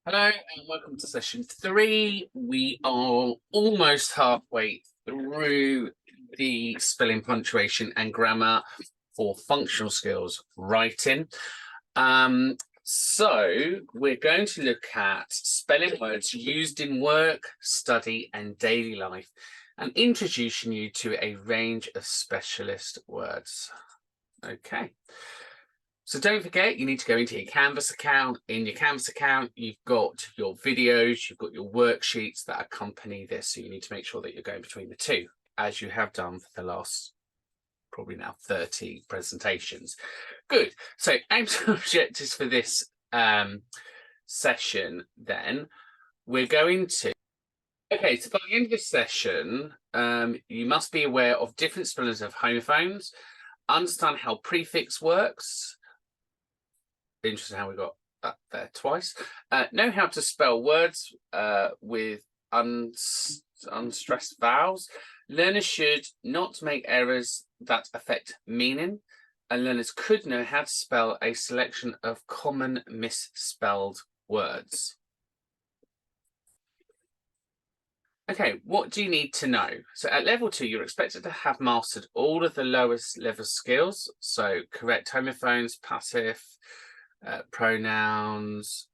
Hello and welcome to session 3. We are almost halfway through the spelling, punctuation and grammar for functional skills writing. So we're going to look at spelling words used in work, study and daily life and introducing you to a range of specialist words. Okay. So don't forget, you need to go into your Canvas account. In your Canvas account, you've got your videos, you've got your worksheets that accompany this. So you need to make sure that you're going between the two, as you have done for the last probably now 30 presentations. Good. So aims and objectives for this session then, we're going to... Okay, so by the end of this session, you must be aware of different spellings of homophones, understand how prefix works. Interesting how we got that there twice. Know how to spell words with unstressed vowels. Learners should not make errors that affect meaning, and learners could know how to spell a selection of common misspelled words. Okay, what do you need to know? So at level 2, you're expected to have mastered all of the lowest level skills. So correct homophones, passive, pronouns,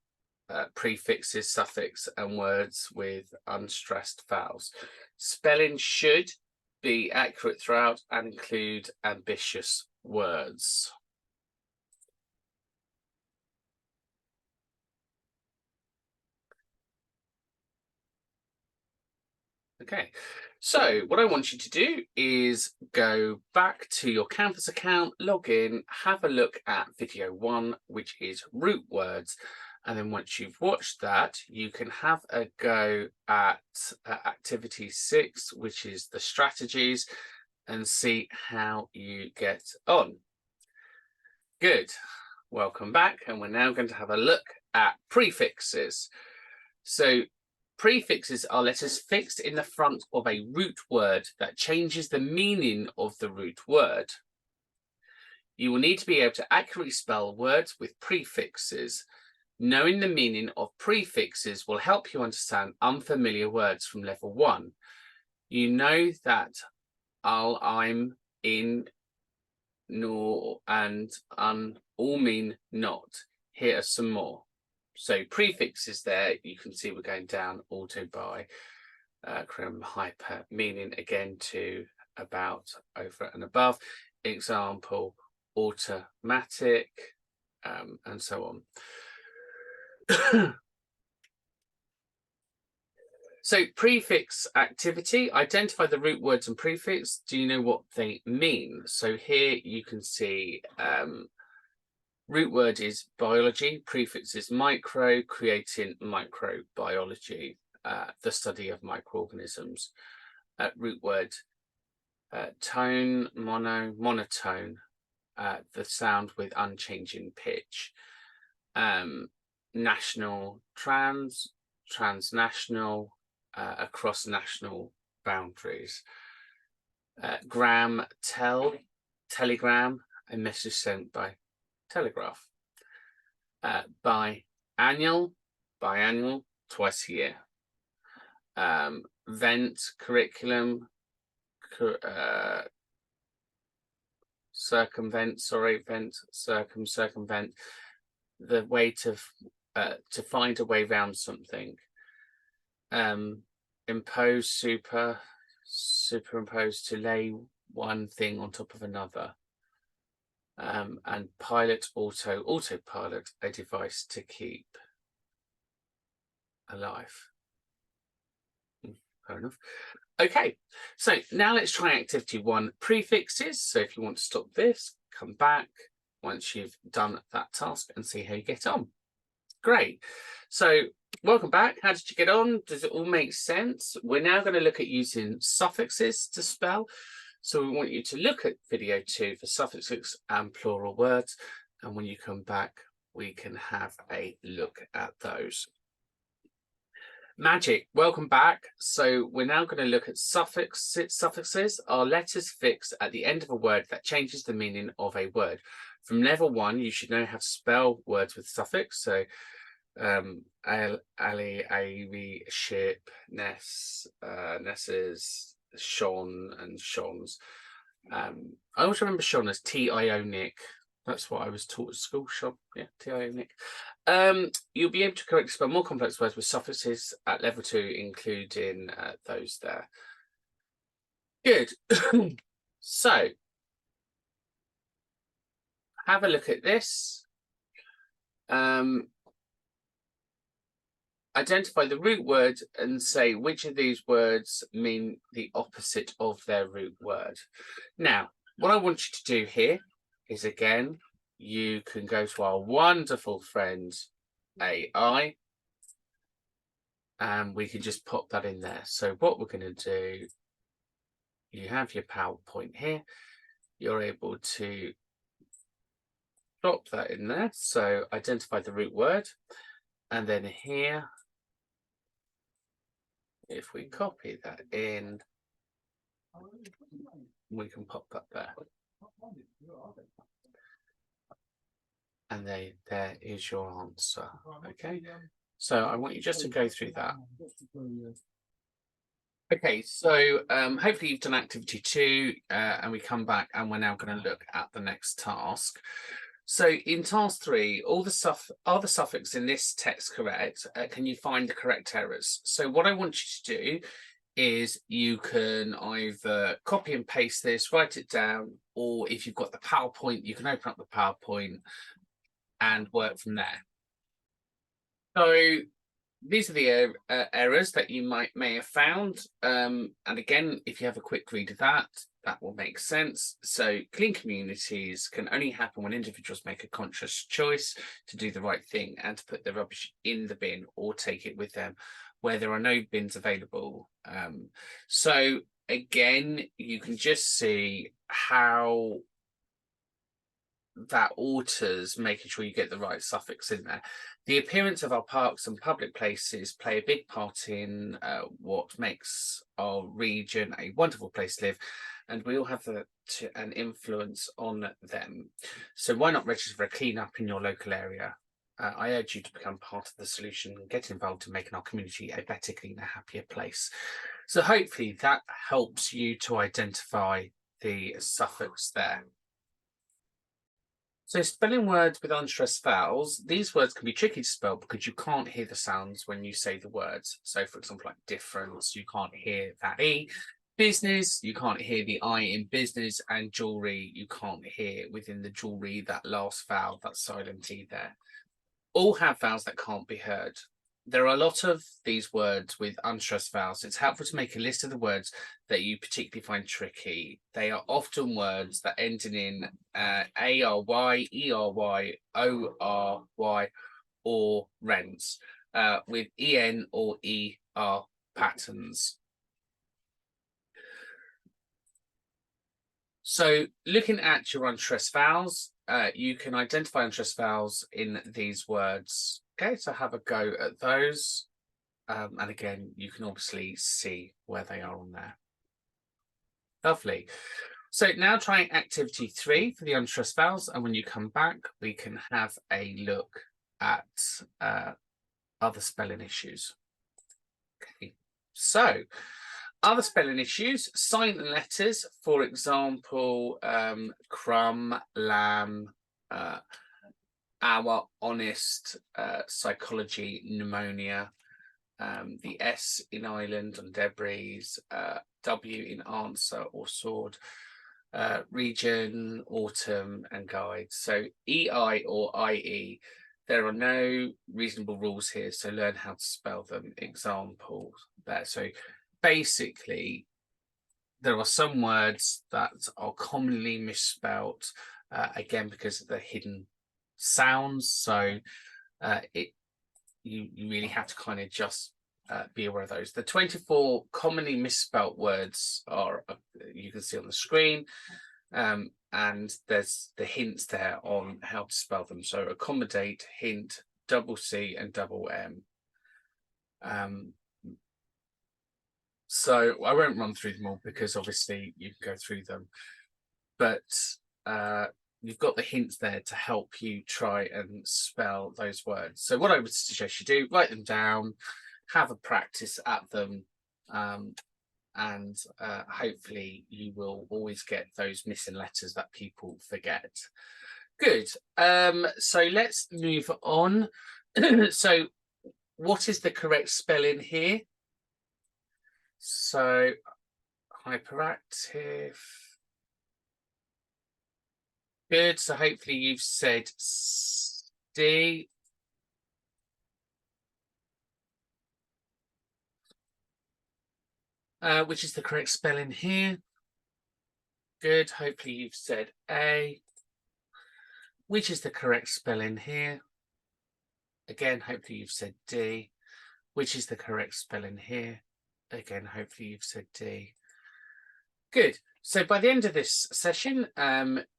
prefixes, suffix, and words with unstressed vowels. Spelling should be accurate throughout and include ambitious words. Okay, so what I want you to do is go back to your Canvas account, log in, have a look at video 1, which is root words. And then once you've watched that, you can have a go at activity 6, which is the strategies, and see how you get on. Good, welcome back. And we're now going to have a look at prefixes. So prefixes are letters fixed in the front of a root word that changes the meaning of the root word. You will need to be able to accurately spell words with prefixes. Knowing the meaning of prefixes will help you understand unfamiliar words from level 1. You know that I'll, I'm, in, nor, and all mean not. Here are some more. So prefixes there, you can see we're going down auto, by, crim, hyper, meaning again to, about, over and above. Example, automatic, and so on. So prefix activity, identify the root words and prefix. Do you know what they mean? So here you can see root word is biology, prefix is micro, creating microbiology, the study of microorganisms. Root word tone, monotone, the sound with unchanging pitch. National, transnational, across national boundaries. Gram, telegram, a message sent by telegraph. Biannual, twice a year. Vent, curriculum, circumvent, circumvent, the way to find a way around something. Impose, superimpose, to lay one thing on top of another. And pilot, autopilot, a device to keep alive. Fair enough. Okay, so now let's try activity 1, prefixes. So if you want to stop this, come back once you've done that task and see how you get on. Great. So welcome back. How did you get on? Does it all make sense? We're now going to look at using suffixes to spell. So we want you to look at video 2 for suffixes and plural words. And when you come back, we can have a look at those. Magic, welcome back. So we're now going to look at suffixes are letters fixed at the end of a word that changes the meaning of a word. From level 1, you should know how to spell words with suffix. So Ali, Avi, ship, Ness, Nesses, Sean, and Sean's. I also remember Sean as TIO Nick. That's what I was taught at school, Sean. Yeah, TIO Nick. You'll be able to correctly spell more complex words with suffixes at level 2, including those there. Good. So, have a look at this. Identify the root word and say which of these words mean the opposite of their root word. Now, what I want you to do here is, again, you can go to our wonderful friend AI, and we can just pop that in there. So what we're going to do, you have your PowerPoint here. You're able to drop that in there. So identify the root word. And then here, if we copy that in, we can pop that there. And there is your answer. Okay, so I want you just to go through that. Okay, so hopefully you've done activity 2, and we come back and we're now going to look at the next task. So in task 3, are the suffixes in this text correct? Can you find the correct errors? So what I want you to do is you can either copy and paste this, write it down, or if you've got the PowerPoint, you can open up the PowerPoint and work from there. So these are the errors that you may have found. And again, if you have a quick read of that, that will make sense. So clean communities can only happen when individuals make a conscious choice to do the right thing and to put their rubbish in the bin or take it with them where there are no bins available. So again, you can just see how that alters making sure you get the right suffix in there. The appearance of our parks and public places play a big part in what makes our region a wonderful place to live, and we all have an influence on them. So why not register for a clean-up in your local area? I urge you to become part of the solution and get involved in making our community a better, cleaner, happier place. So hopefully that helps you to identify the suffix there. So spelling words with unstressed vowels, these words can be tricky to spell because you can't hear the sounds when you say the words. So for example, like difference, you can't hear that E. Business, you can't hear the I in business, and jewelry, you can't hear within the jewelry that last vowel, that silent E there. All have vowels that can't be heard. There are a lot of these words with unstressed vowels. It's helpful to make a list of the words that you particularly find tricky. They are often words that end in A-R-Y, E-R-Y, O-R-Y, or rents, with E-N or E-R patterns. So looking at your unstressed vowels, you can identify unstressed vowels in these words. Okay, so have a go at those. And again, you can obviously see where they are on there. Lovely. So now try activity 3 for the unstressed vowels. And when you come back, we can have a look at other spelling issues. Okay, so other spelling issues, silent letters, for example, crumb, lamb, our, honest, psychology, pneumonia, the S in island and debris, W in answer or sword, region, autumn, and guide. So EI or IE, there are no reasonable rules here, so learn how to spell them. Examples there. So basically, there are some words that are commonly misspelt, again, because of the hidden sounds. So you really have to kind of just be aware of those. The 24 commonly misspelt words are, you can see on the screen, and there's the hints there on how to spell them. So accommodate, hint, double C and double M. So I won't run through them all because obviously you can go through them, but you've got the hints there to help you try and spell those words. So what I would suggest you do, write them down, have a practice at them, and hopefully you will always get those missing letters that people forget. Good. So let's move on. So what is the correct spelling here? So hyperactive. Good. So hopefully you've said D. Which is the correct spelling here? Good. Hopefully you've said A. Which is the correct spelling here? Again, hopefully you've said D. Which is the correct spelling here? Again, hopefully you've said D. Good. So by the end of this session,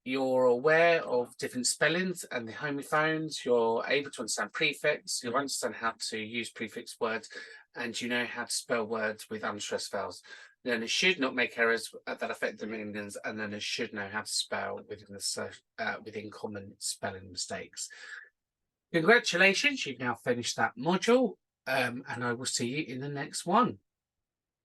you're aware of different spellings and the homophones. You're able to understand prefix. You'll understand how to use prefix words, and you know how to spell words with unstressed vowels. Learners should not make errors that affect the meanings, and learners should know how to spell within common spelling mistakes. Congratulations, you've now finished that module, and I will see you in the next one.